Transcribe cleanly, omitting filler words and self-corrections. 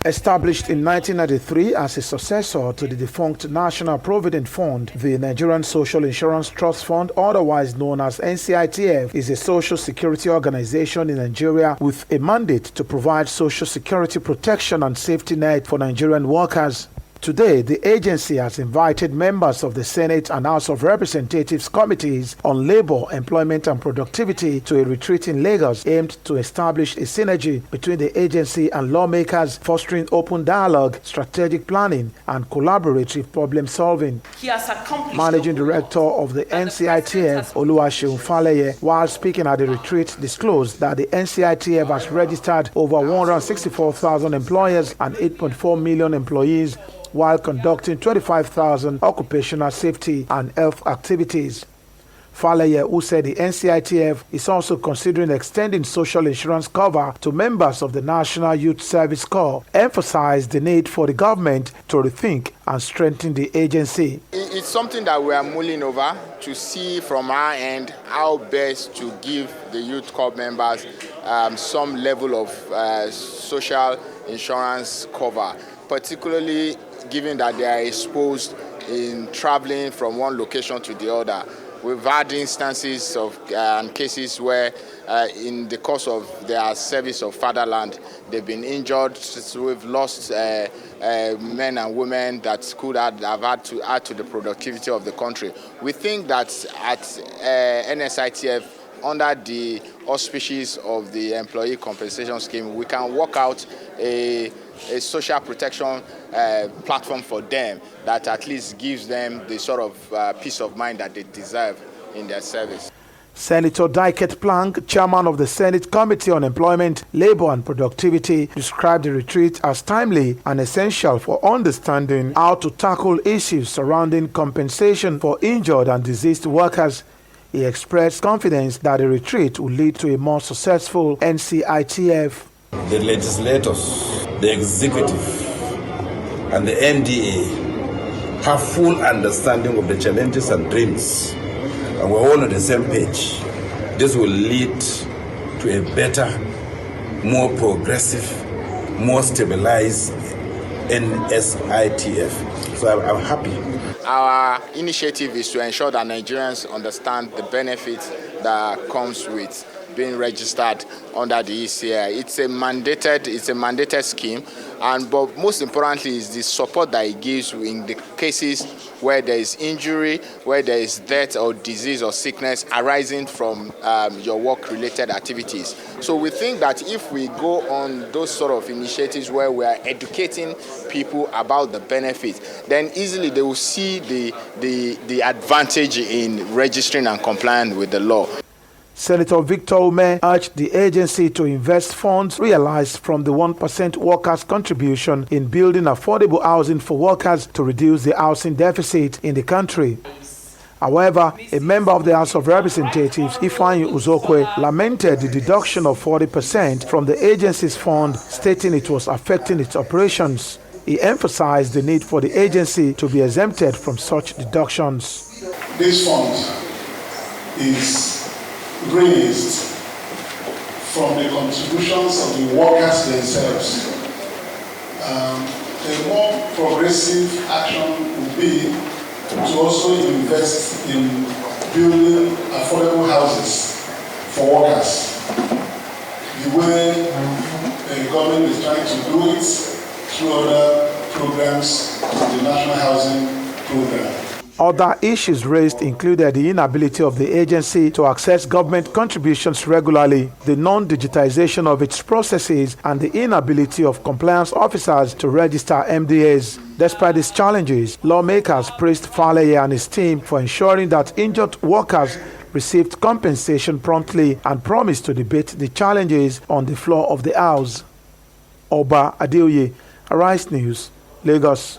Established in 1993 as a successor to the defunct National Provident Fund, the Nigerian Social Insurance Trust Fund, otherwise known as Nsitf, is a social security organization in Nigeria with a mandate to provide social security protection and safety net for Nigerian workers. Today, the agency has invited members of the Senate and House of Representatives committees on labor, employment and productivity to a retreat in Lagos aimed to establish a synergy between the agency and lawmakers, fostering open dialogue, strategic planning and collaborative problem solving. Managing Director of the Nsitf, Oluwaseun Faleye, while speaking at the retreat, disclosed that the Nsitf has registered over 164,000 employers and 8.4 million employees, while conducting 25,000 occupational safety and health activities. Faleye, who said the Nsitf is also considering extending social insurance cover to members of the National Youth Service Corps, emphasized the need for the government to rethink and strengthen the agency. It's something that we are mulling over to see from our end how best to give the Youth Corps members some level of social insurance cover, particularly given that they are exposed in traveling from one location to the other. We've had instances of cases where in the course of their service of fatherland, they've been injured. So we've lost men and women that could have had to add to the productivity of the country. We think that at Nsitf, under the auspices of the employee compensation scheme, we can work out a social protection platform for them that at least gives them the sort of peace of mind that they deserve in their service. Senator Diket Plank, chairman of the Senate Committee on Employment, Labor and Productivity, described the retreat as timely and essential for understanding how to tackle issues surrounding compensation for injured and diseased workers. He expressed confidence that the retreat will lead to a more successful Nsitf. The legislators, the executive, and the NDA have full understanding of the challenges and dreams, and we're all on the same page. This will lead to a better, more progressive, more stabilized Nsitf. So I'm happy. Our initiative is to ensure that Nigerians understand the benefits that comes with being registered under the ECI. It's a mandated scheme, but most importantly is the support that it gives in the cases where there is injury, where there is death or disease or sickness arising from your work-related activities. So we think that if we go on those sort of initiatives where we are educating people about the benefits, then easily they will see the advantage in registering and complying with the law. Senator Victor Ume urged the agency to invest funds realized from the 1% workers' contribution in building affordable housing for workers to reduce the housing deficit in the country. However, a member of the House of Representatives, Ifeanyi Uzokwe, lamented the deduction of 40% from the agency's fund, stating it was affecting its operations. He emphasized the need for the agency to be exempted from such deductions. This fund is raised from the contributions of the workers themselves. A more progressive action would be to also invest in building affordable houses for workers. The way the government is trying to do it through other programs, the National Housing Program. Other issues raised included the inability of the agency to access government contributions regularly, the non-digitization of its processes, and the inability of compliance officers to register MDAs. Despite these challenges, lawmakers praised Faleye and his team for ensuring that injured workers received compensation promptly and promised to debate the challenges on the floor of the House. Oba Adeoye, Arise News, Lagos.